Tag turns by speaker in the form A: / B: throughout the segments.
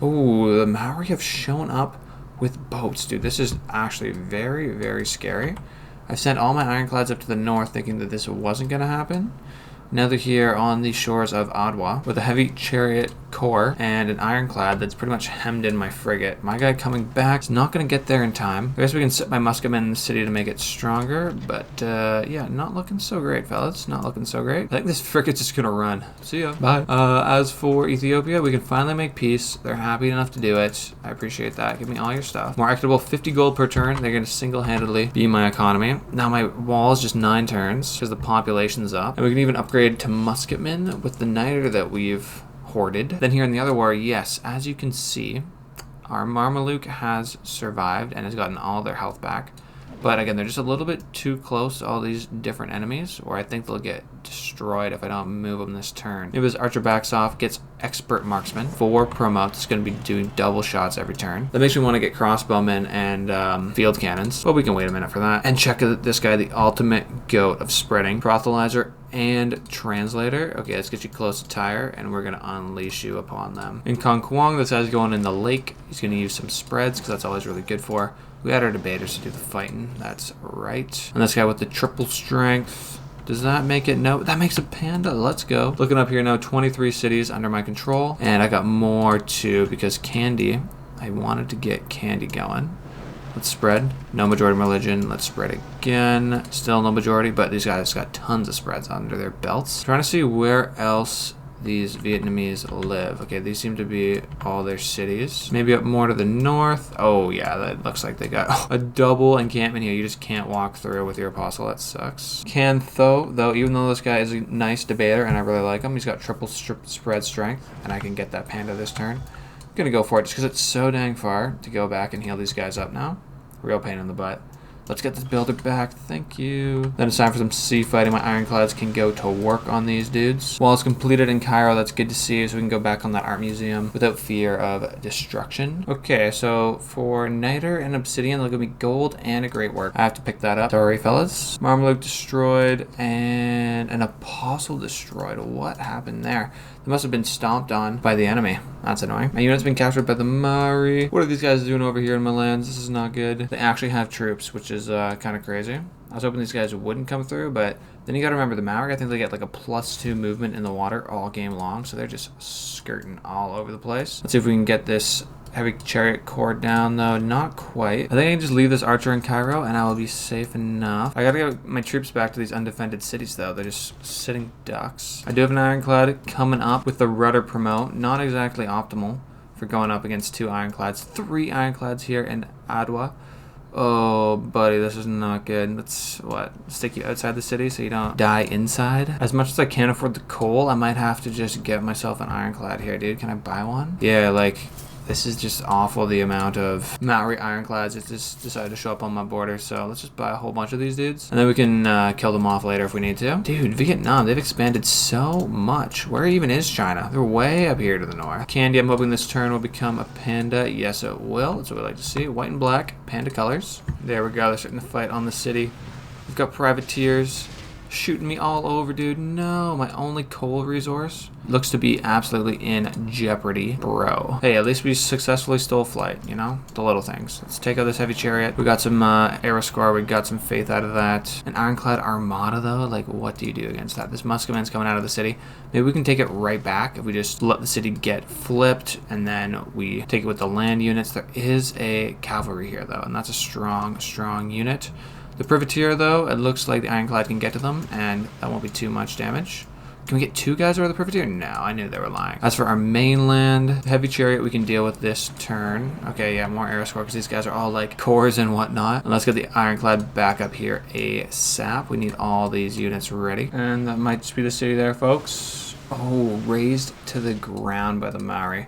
A: Ooh, the Maori have shown up with boats, dude. This is actually very, very scary. I sent all my ironclads up to the north thinking that this wasn't going to happen. Now they're here on the shores of Ottawa with a heavy chariot corps and an ironclad that's pretty much hemmed in my frigate. My guy coming back is not going to get there in time. I guess we can set my musketmen in the city to make it stronger, but yeah, not looking so great, fellas. Not looking so great. I think this frigate's just going to run. See ya. Bye. As for Ethiopia, we can finally make peace. They're happy enough to do it. I appreciate that. Give me all your stuff. More equitable, 50 gold per turn. They're going to single-handedly be my economy. Now my wall is just 9 turns because the population's up. And we can even upgrade to musketmen with the niter that we've hoarded. Then here in the other war, yes, as you can see, our Marmaluke has survived and has gotten all their health back. But again, they're just a little bit too close to all these different enemies, or I think they'll get destroyed if I don't move them this turn. Maybe this archer backs off, gets expert marksman. 4 promotes, it's going to be doing double shots every turn. That makes me want to get crossbowmen and field cannons, but we can wait a minute for that. And check this guy, the ultimate goat of spreading. Prothelizer and translator. Okay, let's get you close to Tyre, and we're going to unleash you upon them. In Kong Kwong, this guy's going in the lake. He's going to use some spreads, because that's always really good for. We had our debaters to do the fighting. That's right. And this guy with the triple strength. Does that make it? No, that makes a panda. Let's go. Looking up here now, 23 cities under my control. And I got more too, because Candy, I wanted to get Candy going. Let's spread. No majority religion. Let's spread again. Still no majority, but these guys got tons of spreads under their belts. Trying to see where else these Vietnamese live. Okay, these seem to be all their cities. Maybe up more to the north. Oh yeah, that looks like they got a double encampment here. You just can't walk through with your apostle. That sucks. Cantho, though, even though this guy is a nice debater and I really like him, he's got triple spread strength, and I can get that panda this turn. I'm gonna go for it just because it's so dang far to go back and heal these guys up now. Real pain in the butt. Let's get this builder back. Thank you. Then it's time for some sea fighting. My ironclads can go to work on these dudes. While it's completed in Cairo, that's good to see, so we can go back on that art museum without fear of destruction. Okay, so for niter and obsidian, they'll give me gold and a great work. I have to pick that up. Sorry, fellas. Marmaluke destroyed and an apostle destroyed. What happened there? They must have been stomped on by the enemy. That's annoying. My unit's been captured by the Maori. What are these guys doing over here in my lands? This is not good. They actually have troops, which is kind of crazy. I was hoping these guys wouldn't come through, but then you got to remember the Maori, I think they get like a +2 movement in the water all game long, so they're just skirting all over the place. Let's see if we can get this heavy chariot corps down, though. Not quite. I think I can just leave this archer in Cairo and I will be safe enough. I gotta get my troops back to these undefended cities, though. They're just sitting ducks. I do have an ironclad coming up with the rudder promote. Not exactly optimal for going up against 2 ironclads. 3 ironclads here in Ottawa. Oh, buddy, this is not good. Let's, stick you outside the city so you don't die inside? As much as I can't afford the coal, I might have to just get myself an ironclad here, dude. Can I buy one? Yeah, like, this is just awful, the amount of Maori ironclads that just decided to show up on my border. So let's just buy a whole bunch of these dudes, and then we can kill them off later if we need to. Dude, Vietnam, they've expanded so much. Where even is China? They're way up here to the north. Candy, I'm hoping this turn will become a panda. Yes, it will. That's what we like to see. White and black, panda colors. There we go. They're starting to fight on the city. We've got privateers shooting me all over, dude. No, my only coal resource looks to be absolutely in jeopardy, bro. Hey, at least we successfully stole flight, you know? The little things. Let's take out this heavy chariot. We got some arrow score. We got some faith out of that. An ironclad armada, though? Like, what do you do against that? This musketman's coming out of the city. Maybe we can take it right back if we just let the city get flipped, and then we take it with the land units. There is a cavalry here, though, and that's a strong, strong unit. The privateer, though, it looks like the ironclad can get to them, and that won't be too much damage. Can we get 2 guys over the privateer? No, I knew they were lying. As for our mainland, the heavy chariot we can deal with this turn. Okay, yeah, more arrow score, because these guys are all like cores and whatnot. And let's get the ironclad back up here ASAP. We need all these units ready. And that might just be the city there, folks. Oh, razed to the ground by the Maori.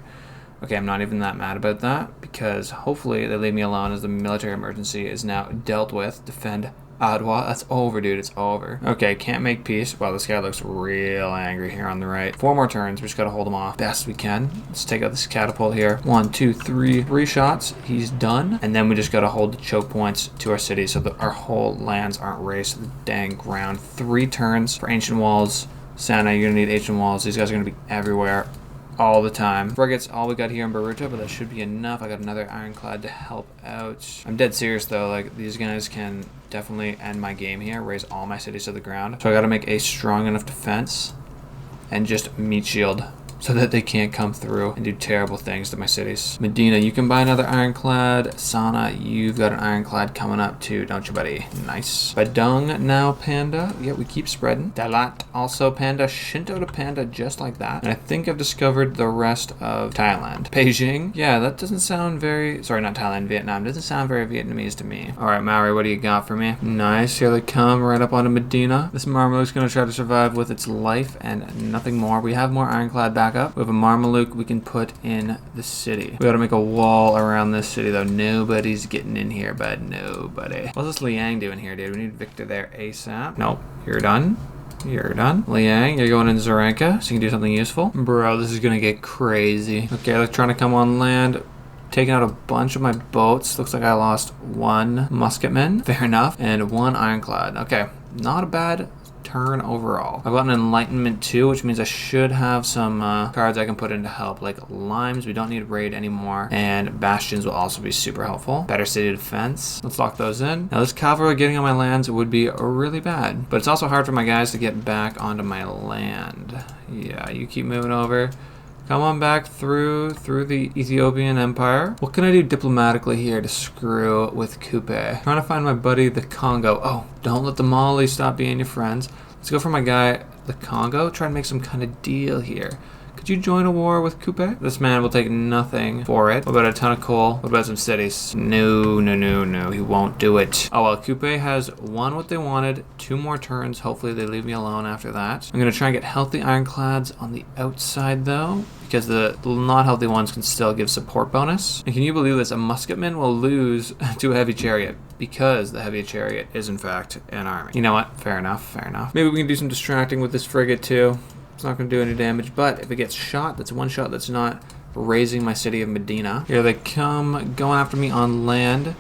A: Okay, I'm not even that mad about that, because hopefully they leave me alone as the military emergency is now dealt with. Defend Ottawa. That's over, dude. It's over. Okay, can't make peace. Wow, this guy looks real angry here on the right. 4 more turns. We just got to hold him off best we can. Let's take out this catapult here. 1, 2, 3. 3 shots. He's done. And then we just got to hold the choke points to our city so that our whole lands aren't razed to the dang ground. 3 turns for ancient walls. Santa, you're going to need ancient walls. These guys are going to be everywhere. all the time. Frigates, all we got here in Baruta, but that should be enough. I got another ironclad to help out. I'm dead serious though, like these guys can definitely end my game here, raise all my cities to the ground. So I gotta make a strong enough defense and just meat shield so that they can't come through and do terrible things to my cities. Medina, you can buy another ironclad. Sana, you've got an ironclad coming up too, don't you, buddy? Nice. Badung now, Panda. Yeah, we keep spreading. Dalat also Panda. Shinto to Panda, just like that. And I think I've discovered the rest of Thailand. Beijing. Yeah, that doesn't sound very... Sorry, not Thailand, Vietnam. Doesn't sound very Vietnamese to me. All right, Maori, what do you got for me? Nice. Here they come, right up onto Medina. This Marmaluke's going to try to survive with its life and nothing more. We have more ironclad back up. We have a Marmaluke we can put in the city. We gotta make a wall around this city though. Nobody's getting in here, bud. Nobody. What's this Liang doing here, dude? We need Victor there ASAP. Nope. You're done. You're done. Liang, you're going in Zarenka so you can do something useful. Bro, this is gonna get crazy. Okay, they're trying to come on land. Taking out a bunch of my boats. Looks like I lost one musketman. Fair enough. And one ironclad. Okay, not a bad turn overall. I've got an Enlightenment too, which means I should have some cards I can put in to help, like Limes. We don't need Raid anymore, and Bastions will also be super helpful. Better city defense. Let's lock those in. Now this cavalry getting on my lands would be really bad, but it's also hard for my guys to get back onto my land. Yeah, you keep moving over. Come on back through the Ethiopian Empire. What can I do diplomatically here to screw with Coupe? Trying to find my buddy, the Congo. Oh, don't let the Mali stop being your friends. Let's go for my guy, the Congo. Try and make some kind of deal here. Could you join a war with Coupe? This man will take nothing for it. What about a ton of coal? What about some cities? No, no, no, no. He won't do it. Oh, well, Coupe has won what they wanted. 2 more turns. Hopefully they leave me alone after that. I'm going to try and get healthy ironclads on the outside, though, because the not healthy ones can still give support bonus. And can you believe this? A musketman will lose to a heavy chariot because the heavy chariot is, in fact, an army. You know what? Fair enough. Fair enough. Maybe we can do some distracting with this frigate, too. It's not going to do any damage, but if it gets shot, that's one shot that's not raising my city of Medina. Here they come, going after me on land,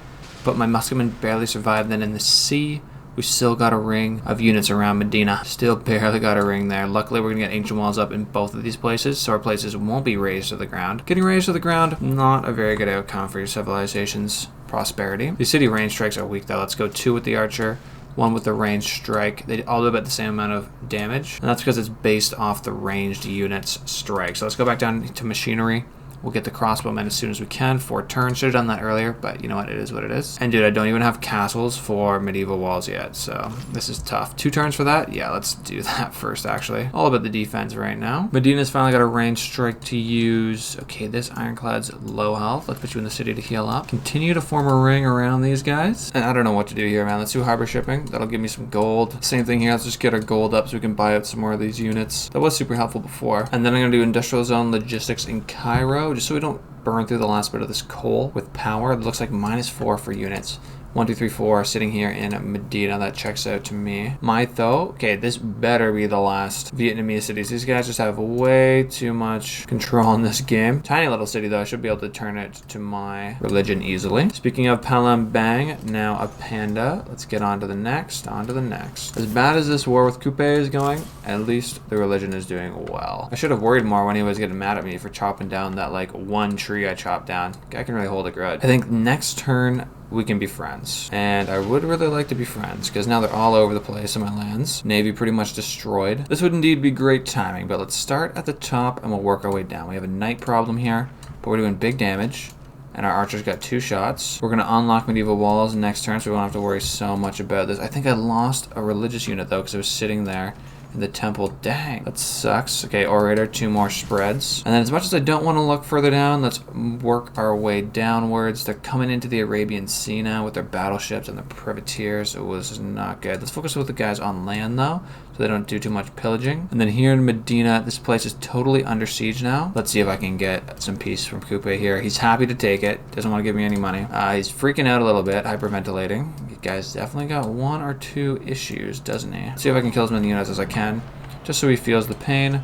A: but my musketmen barely survived. Then in the sea, we still got a ring of units around Medina. Still barely got a ring there. Luckily, we're going to get ancient walls up in both of these places, so our places won't be razed to the ground. Getting razed to the ground, not a very good outcome for your civilization's prosperity. These city range strikes are weak, though. Let's go 2 with the archer. 1 with the ranged strike. They all do about the same amount of damage, and that's because it's based off the ranged units strike. So let's go back down to machinery. We'll get the crossbowmen as soon as we can. 4 turns. Should have done that earlier, but you know what? It is what it is. And dude, I don't even have castles for medieval walls yet, so this is tough. 2 turns for that? Yeah, let's do that first, actually. All about the defense right now. Medina's finally got a ranged strike to use. Okay, this ironclad's low health. Let's put you in the city to heal up. Continue to form a ring around these guys. And I don't know what to do here, man. Let's do harbor shipping. That'll give me some gold. Same thing here. Let's just get our gold up so we can buy out some more of these units. That was super helpful before. And then I'm going to do industrial zone logistics in Cairo, just so we don't burn through the last bit of this coal with power. It looks like -4 for units. 1, 2, 3, 4 sitting here in Medina. That checks out to me. Though, okay, this better be the last Vietnamese cities. These guys just have way too much control in this game. Tiny little city though. I should be able to turn it to my religion easily. Speaking of Palembang, now a panda. Let's get on to the next. As bad as this war with Coupe is going, at least the religion is doing well. I should have worried more when he was getting mad at me for chopping down that like 1 tree I chopped down. Guy can really hold a grudge. I think next turn we can be friends. And I would really like to be friends, because now they're all over the place in my lands. Navy pretty much destroyed. This would indeed be great timing, but let's start at the top and we'll work our way down. We have a knight problem here, but we're doing big damage. And our archer's got 2 shots. We're going to unlock medieval walls next turn, so we won't have to worry so much about this. I think I lost a religious unit, though, because it was sitting there in the temple. Dang, that sucks. Okay, orator, 2 more spreads. And then as much as I don't want to look further down, let's work our way downwards. They're coming into the Arabian Sea now with their battleships and the privateers. It was not good. Let's focus with the guys on land, though, so they don't do too much pillaging. And then here in Medina, this place is totally under siege now. Let's see if I can get some peace from Coupe here. He's happy to take it. Doesn't want to give me any money. He's freaking out a little bit, hyperventilating. The guy's definitely got 1 or 2 issues, doesn't he? Let's see if I can kill as many units as I can, just so he feels the pain.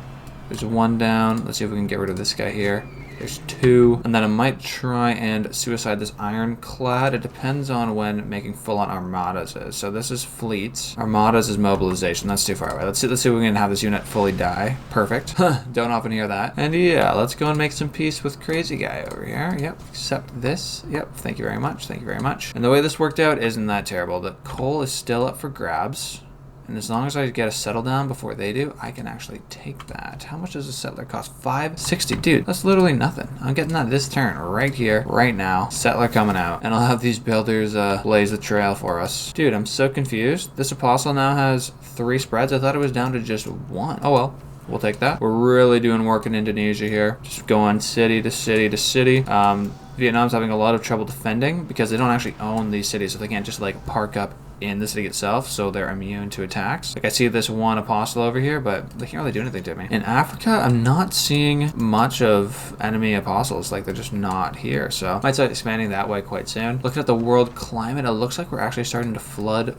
A: There's 1 down. Let's see if we can get rid of this guy here. There's 2. And then I might try and suicide this ironclad. It depends on when making full-on armadas is. So this is fleets. Armadas is mobilization. That's too far away. Let's see if we can have this unit fully die. Perfect. Don't often hear that. And yeah, let's go and make some peace with crazy guy over here. Yep. Accept this. Yep. Thank you very much. Thank you very much. And the way this worked out isn't that terrible. The coal is still up for grabs. And as long as I get a settle down before they do, I can actually take that. How much does a settler cost? 560. Dude, that's literally nothing. I'm getting that this turn right here, right now. Settler coming out. And I'll have these builders blaze the trail for us. Dude, I'm so confused. This apostle now has 3 spreads. I thought it was down to just 1. Oh well. We'll take that. We're really doing work in Indonesia here. Just going city to city to city. Vietnam's having a lot of trouble defending because they don't actually own these cities, so they can't just like park up in the city itself, so they're immune to attacks. Like I see this one apostle over here, but they can't really do anything to me. In Africa, I'm not seeing much of enemy apostles. Like they're just not here. So I might start expanding that way quite soon. Looking at the world climate, it looks like we're actually starting to flood,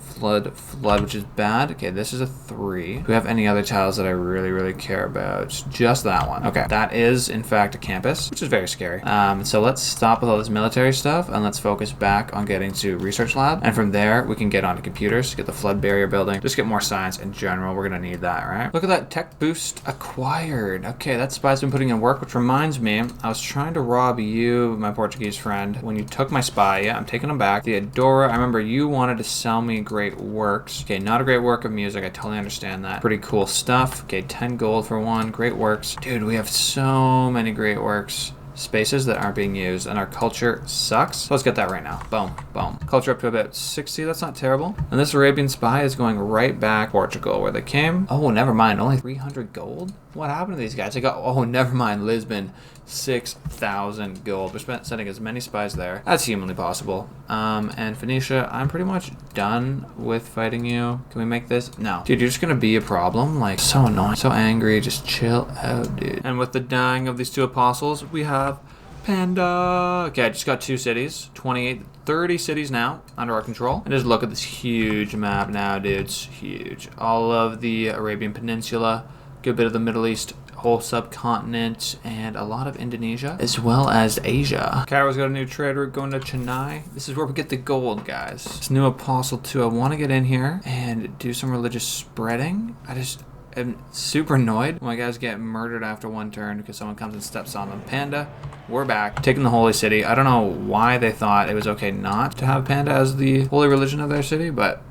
A: which is bad. Okay, this is a 3. Do we have any other tiles that I really care about? Just that one. Okay, that is in fact a campus, which is very scary. So let's stop with all this military stuff and let's focus back on getting to research lab. And from there, we can get onto computers, get the flood barrier building, just get more science in general. We're gonna need that, right? Look at that tech boost acquired. Okay, that spy's been putting in work, which reminds me, I was trying to rob you, my Portuguese friend, when you took my spy. Yeah, I'm taking them back. The Adora, I remember you wanted to sell me great works. Okay, not a great work of music. I totally understand that. Pretty cool stuff. Okay, 10 gold for one. Great works. Dude, we have so many great works. Spaces that aren't being used, and our culture sucks. So let's get that right now. Boom, boom. Culture up to about 60. That's not terrible. And this Arabian spy is going right back Portugal where they came. Oh, never mind. Only 300 gold? What happened to these guys? I got, oh, never mind. Lisbon, 6,000 gold. We're sending as many spies there. That's humanly possible. And Phoenicia, I'm pretty much done with fighting you. Can we make this? No. Dude, you're just gonna be a problem. Like, so annoying, so angry. Just chill out, dude. And with the dying of these 2 apostles, we have Panda. Okay, I just got 2 cities. 28, 30 cities now under our control. And just look at this huge map now, dudes. Huge. All of the Arabian Peninsula, good bit of the Middle East, whole subcontinent, and a lot of Indonesia, as well as Asia. Cairo's got a new trade route going to Chennai. This is where we get the gold, guys. This new apostle too. I want to get in here and do some religious spreading. I'm super annoyed when my guys get murdered after 1 turn because someone comes and steps on them. Panda, we're back. Taking the holy city. I don't know why they thought it was okay not to have Panda as the holy religion of their city, but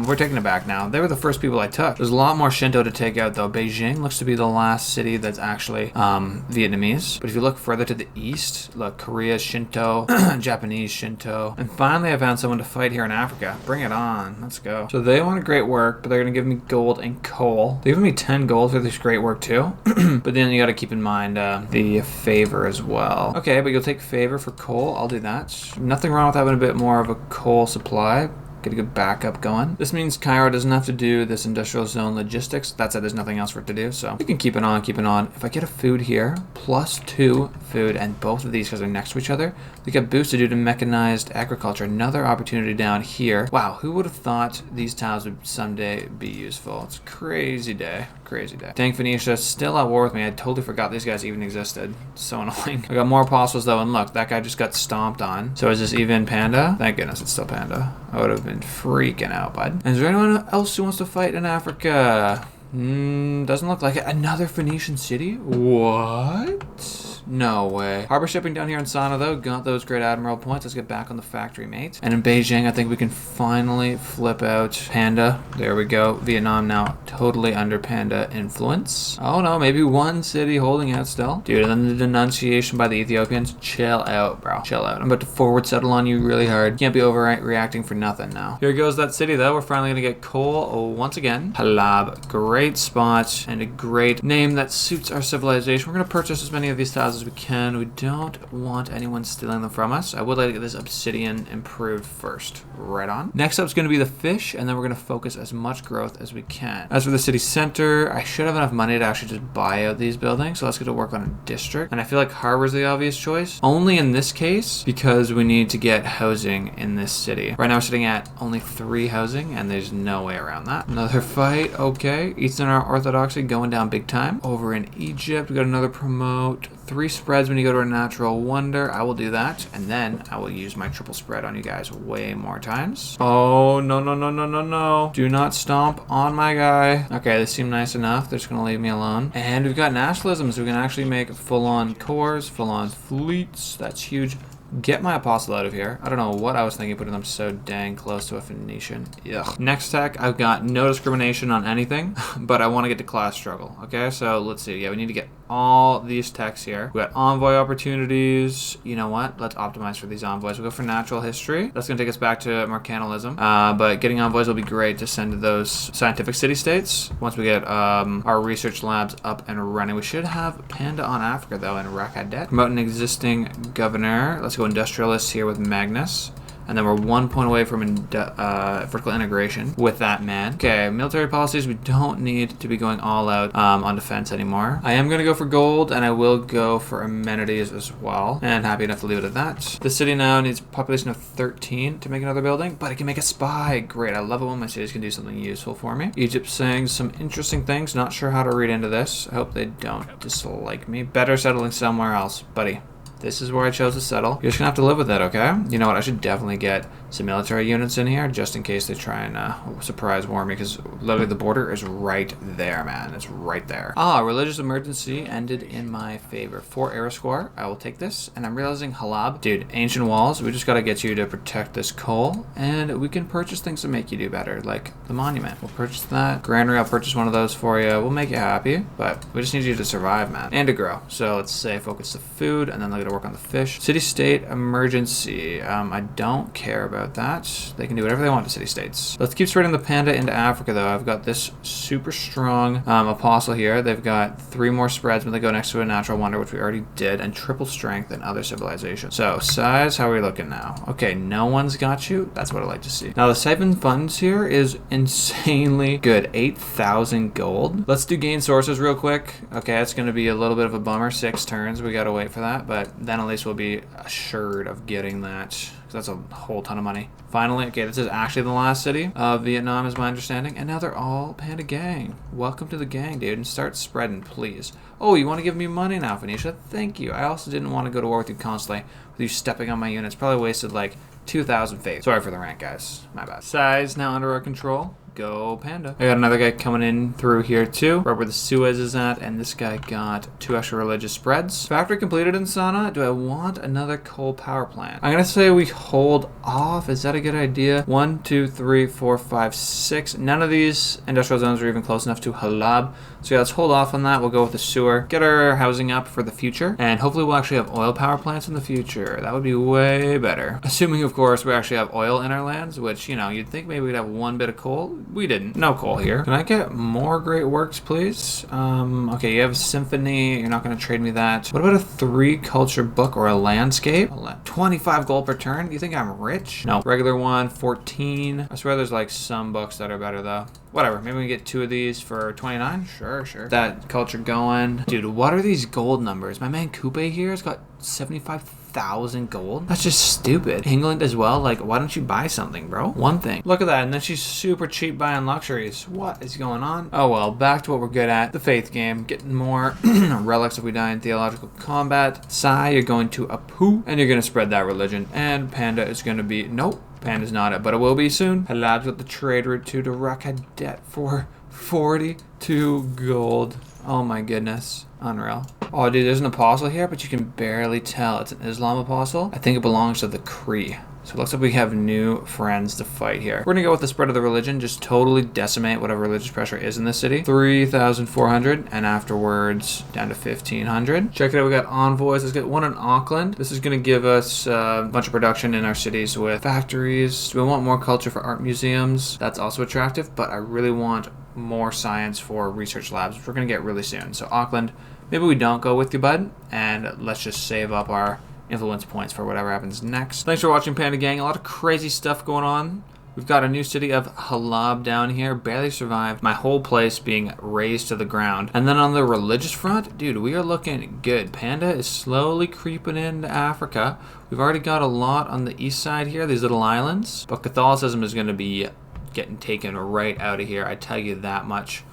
A: we're taking it back now. They were the first people I took. There's a lot more Shinto to take out though. Beijing looks to be the last city that's actually Vietnamese. But if you look further to the east, look, Korea Shinto, Japanese Shinto. And finally I found someone to fight here in Africa. Bring it on. Let's go. So they want a great work, but they're going to give me gold and coal. They're giving me 10 gold for this great work too. But then you got to keep in mind the favor as well. Okay, but you'll take favor for coal. I'll do that. Nothing wrong with having a bit more of a coal supply. Get a good backup going. This means Cairo doesn't have to do this industrial zone logistics. That's it. There's nothing else for it to do. So we can keep it on, keep it on. If I get a food here, +2 food, and both of these because they're next to each other, they get boosted due to mechanized agriculture. Another opportunity down here. Wow, who would have thought these tiles would someday be useful? It's a crazy day. Crazy day. Dang, Phoenicia, still at war with me. I totally forgot these guys even existed. So annoying. I got more apostles though, and look, that guy just got stomped on. So is this even Panda? Thank goodness it's still Panda. I would have been freaking out, bud. And is there anyone else who wants to fight in Africa? Doesn't look like it. Another Phoenician city? What? No way. Harbor shipping down here in Sana, though. Got those great admiral points. Let's get back on the factory, mate. And in Beijing, I think we can finally flip out Panda. There we go. Vietnam now totally under Panda influence. Oh, no. Maybe 1 city holding out still. Dude, and then the denunciation by the Ethiopians. Chill out, bro. Chill out. I'm about to forward settle on you really hard. Can't be overreacting for nothing now. Here goes that city, though. We're finally going to get coal once again. Halab. Great spot and a great name that suits our civilization. We're going to purchase as many of these tiles as we can. We don't want anyone stealing them from us. I would like to get this obsidian improved first. Right on. Next up is going to be the fish, and then we're going to focus as much growth as we can. As for the city center, I should have enough money to actually just buy out these buildings, so let's get to work on a district. And I feel like Harbor's the obvious choice. Only in this case, because we need to get housing in this city. Right now we're sitting at only 3 housing, and there's no way around that. Another fight, okay. Eastern Orthodoxy going down big time. Over in Egypt, we got another promote. 3 spreads when you go to a natural wonder. I will do that, and then I will use my triple spread on you guys way more times. Oh, no, no, no, no, no, no. Do not stomp on my guy. Okay, they seem nice enough. They're just going to leave me alone. And we've got nationalism, so we can actually make full-on cores, full-on fleets. That's huge. Get my apostle out of here. I don't know what I was thinking putting them so dang close to a Phoenician. Ugh. Next tech, I've got no discrimination on anything, but I want to get to class struggle. Okay, so let's see. Yeah, we need to get all these techs here. We got envoy opportunities. You know what? Let's optimize for these envoys. We'll go for natural history. That's going to take us back to mercantilism. But getting envoys will be great to send to those scientific city-states. Once we get our research labs up and running. We should have Panda on Africa, though, and Rakadet. Promote an existing governor. Let's go industrialists here with Magnus. And then we're 1 point away from vertical integration with that man. Okay, military policies. We don't need to be going all out on defense anymore. I am going to go for gold, and I will go for amenities as well. And happy enough to leave it at that. The city now needs a population of 13 to make another building, but it can make a spy. Great, I love it when my cities can do something useful for me. Egypt's saying some interesting things. Not sure how to read into this. I hope they don't dislike me. Better settling somewhere else, buddy. This is where I chose to settle. You're just gonna have to live with it, okay? You know what? I should definitely get some military units in here just in case they try and surprise war me, because literally the border is right there, man. It's right there. Ah, religious emergency ended in my favor. 4 air score. I will take this. And I'm realizing Halab. Dude, ancient walls. We just gotta get you to protect this coal. And we can purchase things to make you do better, like the monument. We'll purchase that. Granary, I'll purchase one of those for you. We'll make you happy, but we just need you to survive, man. And to grow. So let's say focus the food, and then look at to work on the fish. City-state emergency. I don't care about that. They can do whatever they want to city-states. Let's keep spreading the panda into Africa, though. I've got this super strong apostle here. They've got 3 more spreads when they go next to a natural wonder, which we already did, and triple strength and other civilizations. So, size, how are we looking now? Okay, no one's got you. That's what I like to see. Now, the siphon funds here is insanely good. 8,000 gold. Let's do gain sources real quick. Okay, it's going to be a little bit of a bummer. 6 turns. We got to wait for that, but then at least we'll be assured of getting that, because that's a whole ton of money. Finally, okay, this is actually the last city of Vietnam, is my understanding, and now they're all Panda Gang. Welcome to the gang, dude, and start spreading, please. Oh, you want to give me money now, Phoenicia? Thank you. I also didn't want to go to war with you constantly, with you stepping on my units. Probably wasted like 2,000 faith. Sorry for the rant, guys. My bad. Size now under our control. Go Panda. I got another guy coming in through here too, right where the Suez is at, and this guy got 2 extra religious spreads. Factory completed in Sana. Do I want another coal power plant? I'm gonna say we hold off. Is that a good idea? 1, 2, 3, 4, 5, 6. None of these industrial zones are even close enough to Halab. So yeah, let's hold off on that. We'll go with the sewer, get our housing up for the future, and hopefully we'll actually have oil power plants in the future. That would be way better. Assuming, of course, we actually have oil in our lands, which, you know, you'd think maybe we'd have 1 bit of coal. We didn't. No coal here. Can I get more great works, please? Okay, you have a symphony. You're not going to trade me that. What about a 3 culture book or a landscape? 25 gold per turn? You think I'm rich? No. Regular one, 14. I swear there's like some books that are better though. Whatever. Maybe we can get 2 of these for 29. Sure. That culture going. Dude, what are these gold numbers? My man Coupe here has got 75,000 gold. That's just stupid. England as well. Like, why don't you buy something, bro? One thing. Look at that. And then she's super cheap buying luxuries. What is going on? Oh, well, back to what we're good at. The faith game. Getting more relics if we die in theological combat. Sai, you're going to Apu, and you're going to spread that religion. And Panda is going to be... Nope. Panda's not it, but it will be soon. Halab's got the trade route to Rakadet for 42 gold. Oh my goodness. Unreal. Oh, dude, there's an apostle here, but you can barely tell. It's an Islam apostle. I think it belongs to the Cree. So it looks like we have new friends to fight here. We're going to go with the spread of the religion. Just totally decimate whatever religious pressure is in this city. 3,400. And afterwards, down to 1,500. Check it out. We got envoys. Let's get one in Auckland. This is going to give us a bunch of production in our cities with factories. Do we want more culture for art museums? That's also attractive. But I really want more science for research labs, which we're going to get really soon. So Auckland, maybe we don't go with you, bud. And let's just save up our influence points for whatever happens next. Thanks for watching, Panda Gang. A lot of crazy stuff going on. We've got a new city of Halab down here. Barely survived. My whole place being razed to the ground. And then on the religious front, dude, we are looking good. Panda is slowly creeping into Africa. We've already got a lot on the east side here, these little islands. But Catholicism is going to be getting taken right out of here. I tell you that much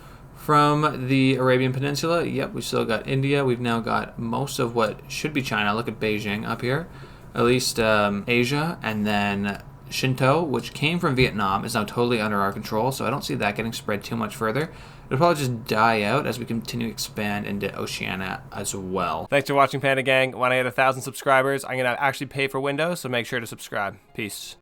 A: From the Arabian Peninsula, yep, we still got India. We've now got most of what should be China. Look at Beijing up here. At least Asia, and then Shinto, which came from Vietnam, is now totally under our control, so I don't see that getting spread too much further. It'll probably just die out as we continue to expand into Oceania as well.
B: Thanks for watching, Panda Gang. When I hit 1,000 subscribers, I'm going to actually pay for Windows, so make sure to subscribe. Peace.